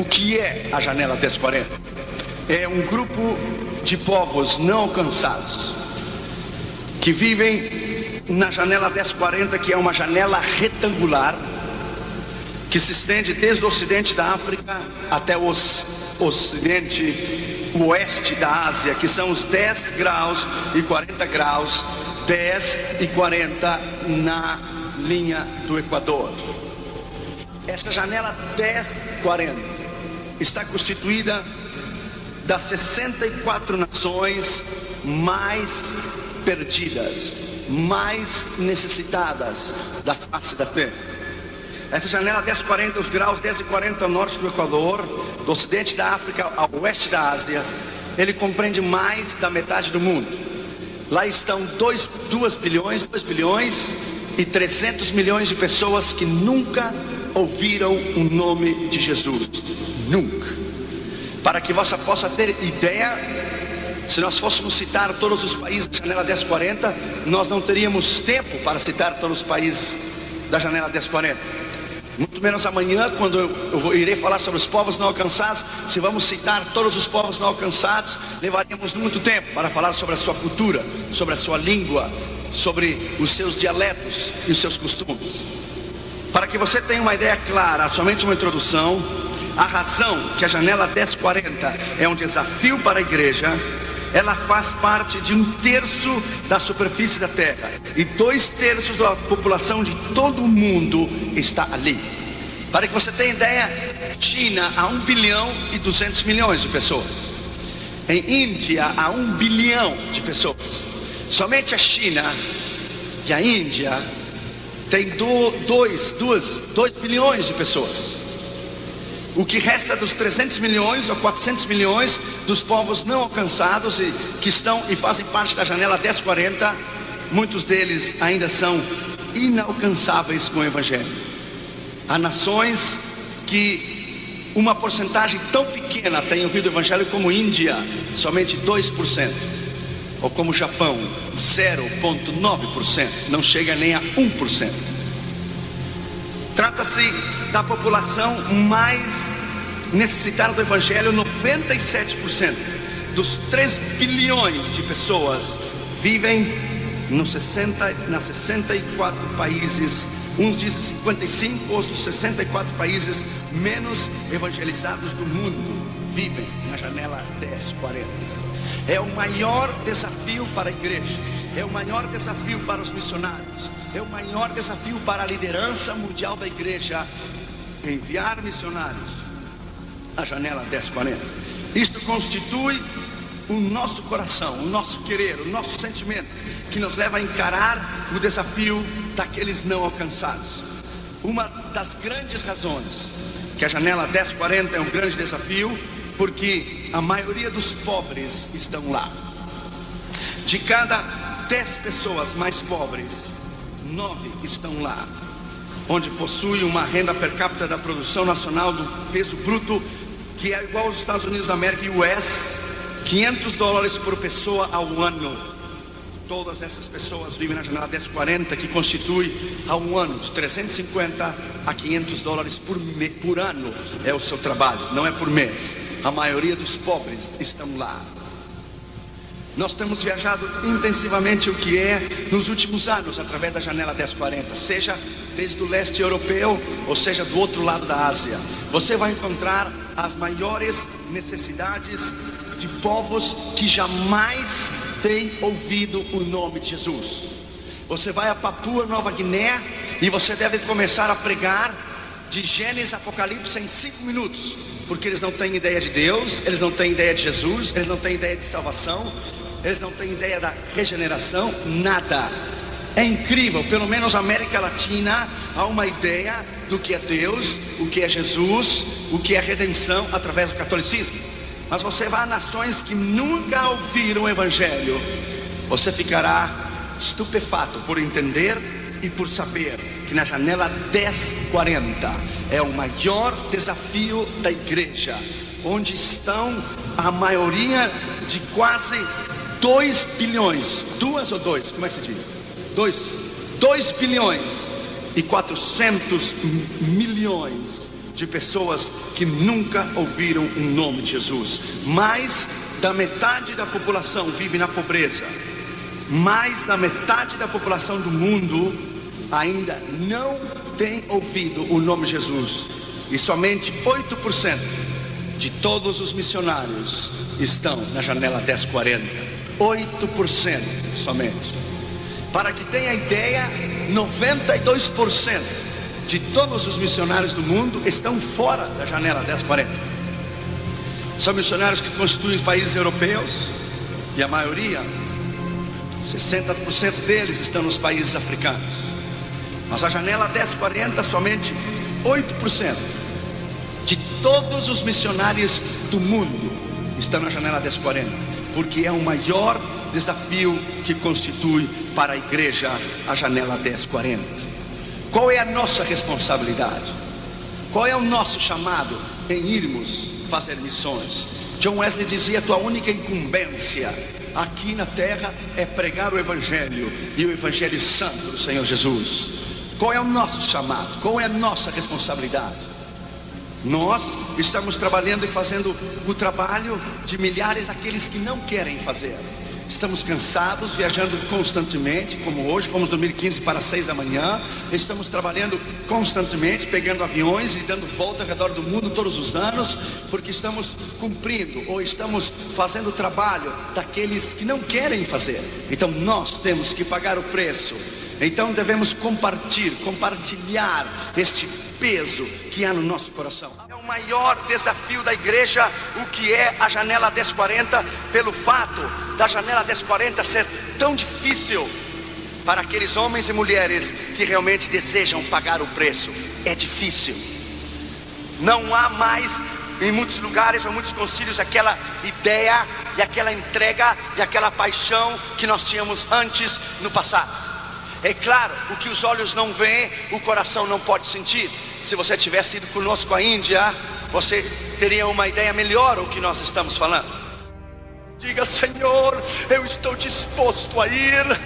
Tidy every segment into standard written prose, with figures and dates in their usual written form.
O que é a janela 1040? É um grupo de povos não alcançados que vivem na janela 1040, que é uma janela retangular que se estende desde o ocidente da África até o oeste da Ásia, que são os 10 graus e 40 graus, 10 e 40 na linha do Equador. Esta janela 1040 está constituída das 64 nações mais perdidas, mais necessitadas da face da terra. Essa janela 1040, os graus 10 e 40 ao norte do Equador, do ocidente da África ao oeste da Ásia, ele compreende mais da metade do mundo. Lá estão 2 bilhões e 300 milhões de pessoas que nunca ouviram o nome de Jesus. Nunca. Para que você possa ter ideia, se nós fôssemos citar todos os países da janela 1040, nós não teríamos tempo para citar todos os países da janela 1040. Muito menos amanhã, quando eu irei falar sobre os povos não alcançados. Se vamos citar todos os povos não alcançados, levaríamos muito tempo para falar sobre a sua cultura, sobre a sua língua, sobre os seus dialetos e os seus costumes. Para que você tenha uma ideia clara, somente uma introdução, a razão que a janela 1040 é um desafio para a igreja: ela faz parte de 1/3 da superfície da terra, e 2/3 da população de todo o mundo está ali. Para que você tenha ideia, China há 1 bilhão e 200 milhões de pessoas. Em Índia há 1 bilhão de pessoas. Somente a China e a Índia tem 2 bilhões de pessoas. O que resta dos 300 milhões ou 400 milhões dos povos não alcançados e que estão e fazem parte da janela 1040, muitos deles ainda são inalcançáveis com o Evangelho. Há nações que uma porcentagem tão pequena tem ouvido o Evangelho, como Índia, somente 2%, ou como Japão, 0,9%, não chega nem a 1%. Trata-se da população mais necessitada do Evangelho. 97% dos 3 bilhões de pessoas vivem nas 64 países, uns dizem 55, outros 64 países menos evangelizados do mundo, vivem na janela 1040. É o maior desafio para a igreja, é o maior desafio para os missionários, é o maior desafio para a liderança mundial da igreja: enviar missionários à janela 1040. Isto constitui o nosso coração, o nosso querer, o nosso sentimento, que nos leva a encarar o desafio daqueles não alcançados. Uma das grandes razões que a janela 1040 é um grande desafio, porque a maioria dos pobres estão lá. De cada 10 pessoas mais pobres, 9 estão lá, onde possui uma renda per capita da produção nacional do peso bruto, que é igual aos Estados Unidos da América e US, $500 por pessoa ao ano. Todas essas pessoas vivem na janela 1040, que constitui a um ano de $350 a $500 por ano é o seu trabalho, não é por mês. A maioria dos pobres estão lá. Nós temos viajado intensivamente o que é nos últimos anos através da janela 1040, seja desde o leste europeu ou seja do outro lado da Ásia. Você vai encontrar as maiores necessidades de povos que jamais têm ouvido o nome de Jesus. Você vai a Papua Nova Guiné e você deve começar a pregar de Gênesis a Apocalipse em 5 minutos, porque eles não têm ideia de Deus, eles não têm ideia de Jesus, eles não têm ideia de salvação, eles não têm ideia da regeneração, nada. É incrível. Pelo menos na América Latina há uma ideia do que é Deus, o que é Jesus, o que é redenção através do catolicismo. Mas você vai a nações que nunca ouviram o Evangelho, você ficará estupefato por entender e por saber que na janela 1040 é o maior desafio da igreja, onde estão a maioria de quase 2 bilhões, 2 ou 2, como é que se diz? 2 bilhões e 400 milhões de pessoas que nunca ouviram o nome de Jesus. Mais da metade da população vive na pobreza. Mais da metade da população do mundo ainda não tem ouvido o nome de Jesus. E somente 8% de todos os missionários estão na janela 1040. 8% somente. Para que tenha ideia, 92% de todos os missionários do mundo estão fora da janela 1040. São missionários que constituem países europeus, e a maioria, 60% deles, estão nos países africanos. Mas a janela 1040, somente 8% de todos os missionários do mundo estão na janela 1040, porque é o maior desafio que constitui para a igreja a janela 1040. Qual é a nossa responsabilidade? Qual é o nosso chamado em irmos fazer missões? John Wesley dizia: tua única incumbência aqui na terra é pregar o Evangelho, e o Evangelho santo do Senhor Jesus. Qual é o nosso chamado? Qual é a nossa responsabilidade? Nós estamos trabalhando e fazendo o trabalho de milhares daqueles que não querem fazer. Estamos cansados, viajando constantemente, como hoje, fomos dormir 15 para 6 da manhã. Estamos trabalhando constantemente, pegando aviões e dando volta ao redor do mundo todos os anos, porque estamos cumprindo, ou estamos fazendo o trabalho daqueles que não querem fazer. Então nós temos que pagar o preço. Então devemos compartilhar este peso que há no nosso coração. É o maior desafio da igreja, o que é a janela 1040, pelo fato da janela 1040 ser tão difícil para aqueles homens e mulheres que realmente desejam pagar o preço. É difícil. Não há mais em muitos lugares ou muitos concílios aquela ideia e aquela entrega e aquela paixão que nós tínhamos antes no passado. É claro, o que os olhos não veem, o coração não pode sentir. Se você tivesse ido conosco à Índia, você teria uma ideia melhor do que nós estamos falando. Diga: Senhor, eu estou disposto a ir.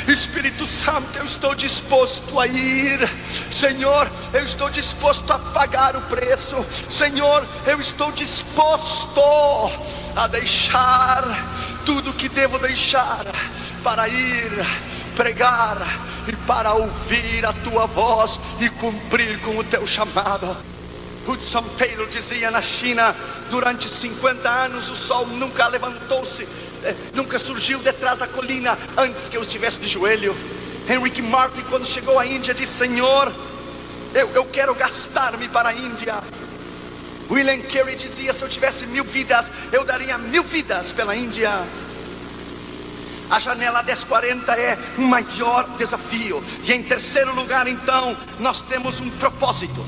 Espírito Santo, eu estou disposto a ir. Senhor, eu estou disposto a pagar o preço. Senhor, eu estou disposto a deixar tudo que devo deixar para ir pregar e para ouvir a tua voz e cumprir com o teu chamado. Hudson Taylor dizia: na China, durante 50 anos, o sol nunca levantou-se, nunca surgiu detrás da colina antes que eu estivesse de joelho. Henry Martin, quando chegou à Índia, disse: Senhor, eu quero gastar-me para a Índia. William Carey dizia: se eu tivesse 1000 vidas, eu daria 1000 vidas pela Índia. A janela 1040 é o maior desafio. E em terceiro lugar, então, nós temos um propósito.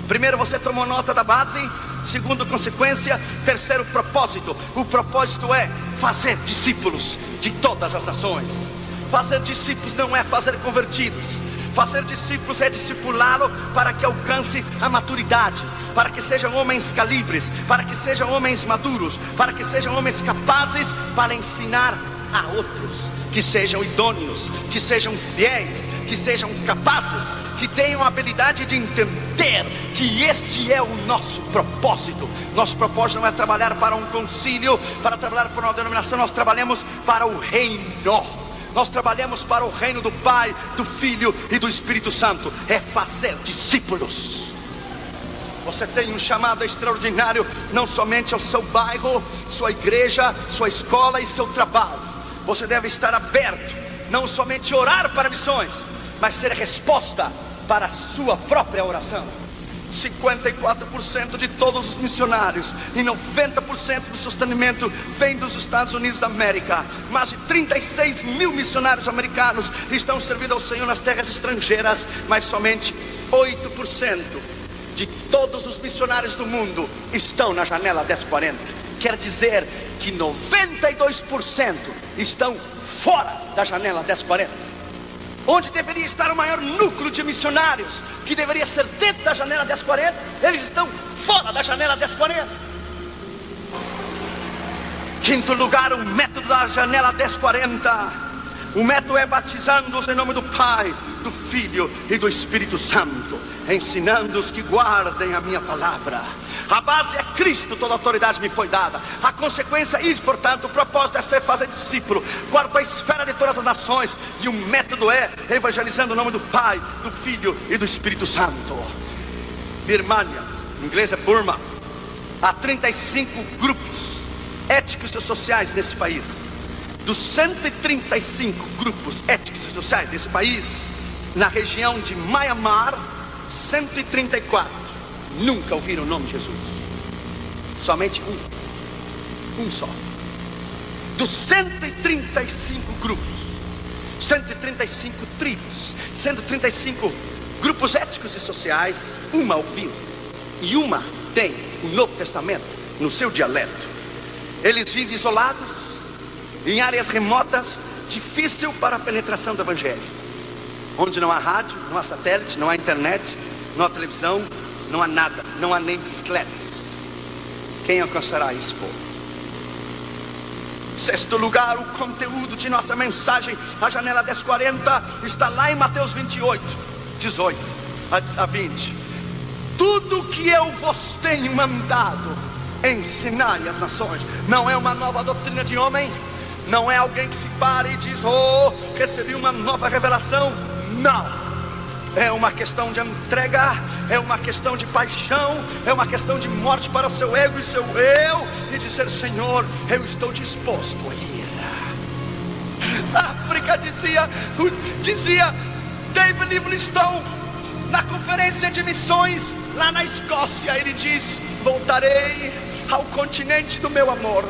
Primeiro, você tomou nota da base. Segundo, consequência. Terceiro, propósito. O propósito é fazer discípulos de todas as nações. Fazer discípulos não é fazer convertidos. Fazer discípulos é discipulá-lo para que alcance a maturidade, para que sejam homens calibres, para que sejam homens maduros, para que sejam homens capazes para ensinar a outros, que sejam idôneos, que sejam fiéis, que sejam capazes, que tenham a habilidade de entender que este é o nosso propósito. Nosso propósito não é trabalhar para um concílio, para trabalhar para uma denominação. Nós trabalhamos para o reino. Nós trabalhamos para o reino do Pai, do Filho e do Espírito Santo. É fazer discípulos. Você tem um chamado extraordinário, não somente ao seu bairro, sua igreja, sua escola e seu trabalho. Você deve estar aberto, não somente orar para missões, mas ser resposta para a sua própria oração. 54% de todos os missionários e 90% do sustentamento vem dos Estados Unidos da América. Mais de 36 mil missionários americanos estão servindo ao Senhor nas terras estrangeiras, mas somente 8% de todos os missionários do mundo estão na janela 1040. Quer dizer que 92% estão fora da janela 1040. Onde deveria estar o maior núcleo de missionários, que deveria ser dentro da janela 1040, eles estão fora da janela 1040. Quinto lugar, o método da janela 1040. O método é batizando-os em nome do Pai, do Filho e do Espírito Santo, ensinando-os que guardem a minha palavra. A base é Cristo, toda autoridade me foi dada. A consequência é ir, portanto, o propósito é ser fazer discípulo. Quarto, a esfera de todas as nações. E o método é evangelizando o nome do Pai, do Filho e do Espírito Santo. Birmania, em inglês é Burma. Há 35 grupos étnicos e sociais nesse país. Dos 135 grupos étnicos e sociais desse país, na região de Myanmar, 134 nunca ouviram o nome de Jesus. Somente um só. Dos 135 grupos, 135 tribos, 135 grupos étnicos e sociais, uma ouviu. E uma tem o Novo Testamento no seu dialeto. Eles vivem isolados, em áreas remotas, difícil para a penetração do Evangelho, onde não há rádio, não há satélite, não há internet, não há televisão, não há nada, não há nem bicicletas. Quem alcançará esse povo? Sexto lugar, o conteúdo de nossa mensagem, a janela 1040, está lá em Mateus 28, 18 a 20. Tudo que eu vos tenho mandado, ensinai às nações. Não é uma nova doutrina de homem, não é alguém que se para e diz: oh, recebi uma nova revelação. Não. É uma questão de entrega, é uma questão de paixão, é uma questão de morte para o seu ego e seu eu, e dizer: Senhor, eu estou disposto a ir. África, dizia David Livingstone, na conferência de missões lá na Escócia, ele diz: voltarei ao continente do meu amor,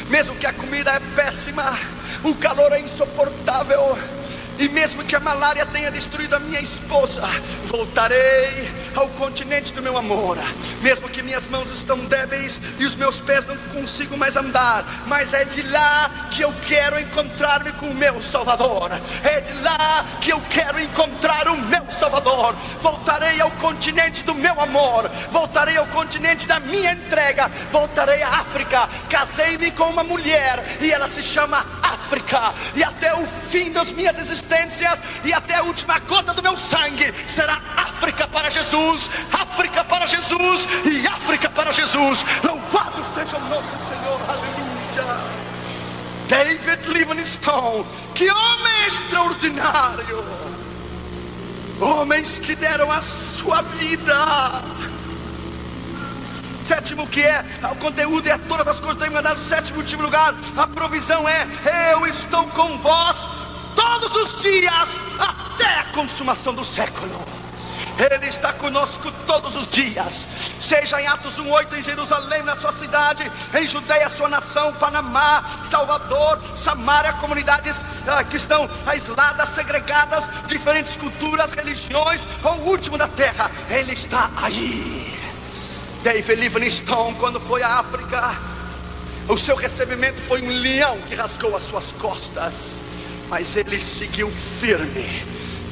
mesmo que a comida é péssima, o calor é insuportável, e mesmo que a malária tenha destruído a minha esposa, voltarei ao continente do meu amor. Mesmo que minhas mãos estão débeis e os meus pés não consigo mais andar, mas é de lá que eu quero encontrar-me com o meu Salvador. É de lá que eu quero encontrar o meu Salvador. Voltarei ao continente do meu amor, voltarei ao continente da minha entrega, voltarei à África. Casei-me com uma mulher e ela se chama África, e até o fim das minhas existências e até a última gota do meu sangue será África para Jesus, África para Jesus e África para Jesus. Louvado seja o nome do Senhor, aleluia. David Livingstone, que homem extraordinário, homens que deram a sua vida. Sétimo, que é o conteúdo, é todas as coisas que tenho mandado. Sétimo, último lugar, a provisão é: eu estou com vós todos os dias até a consumação do século. Ele está conosco todos os dias, seja em Atos 1:8 em Jerusalém, na sua cidade, em Judeia, sua nação, Panamá, Salvador, Samaria, comunidades que estão aisladas, segregadas, diferentes culturas, religiões, ou o último da terra, Ele está aí. David Livingstone, quando foi à África, o seu recebimento foi um leão que rasgou as suas costas, mas ele seguiu firme.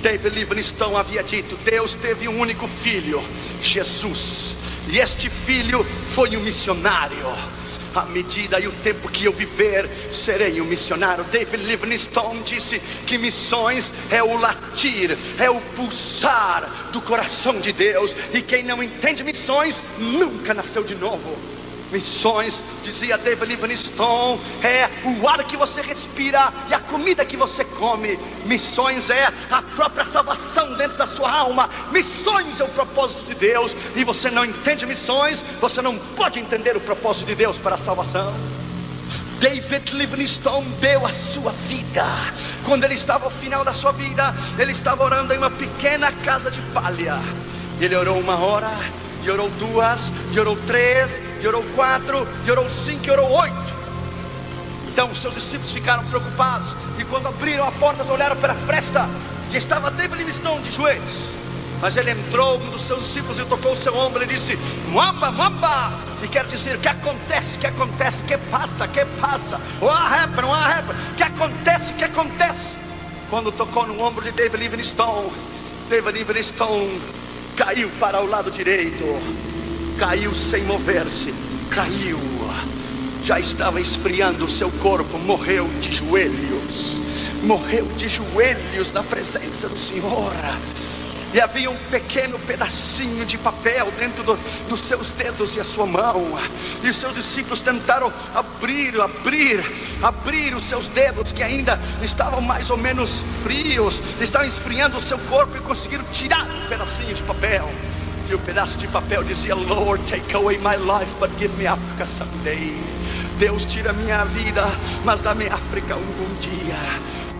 David Livingstone havia dito: Deus teve um único filho, Jesus, e este filho foi um missionário. À medida e o tempo que eu viver, serei um missionário. David Livingstone disse que missões é o latir, é o pulsar do coração de Deus, e quem não entende missões nunca nasceu de novo. Missões, dizia David Livingstone, é o ar que você respira e a comida que você come. Missões é a própria salvação dentro da sua alma. Missões é o propósito de Deus, e você não entende missões, você não pode entender o propósito de Deus para a salvação. David Livingstone deu a sua vida. Quando ele estava ao final da sua vida, ele estava orando em uma pequena casa de palha. Ele orou 1 hora, e orou 2, e orou 3, e orou 4, e orou 5, e orou 8. Então os seus discípulos ficaram preocupados, e quando abriram a porta, olharam para a fresta, e estava David Livingstone de joelhos. Mas ele entrou, um dos seus discípulos, e tocou o seu ombro e disse: Mwamba, Mwamba. E quer dizer: que acontece, que acontece, que passa, que passa. What happened, que acontece, que acontece. Quando tocou no ombro de David Livingstone, David Livingstone caiu para o lado direito, caiu sem mover-se, caiu, já estava esfriando o seu corpo, morreu de joelhos. morreu de joelhos na presença do Senhor. E havia um pequeno pedacinho de papel dentro dos seus dedos e a sua mão. E os seus discípulos tentaram abrir os seus dedos, que ainda estavam mais ou menos frios, estavam esfriando o seu corpo, e conseguiram tirar um pedacinho de papel. E o pedaço de papel dizia: Lord, take away my life, but give me Africa someday. Deus, tira minha vida, mas dá-me África um dia.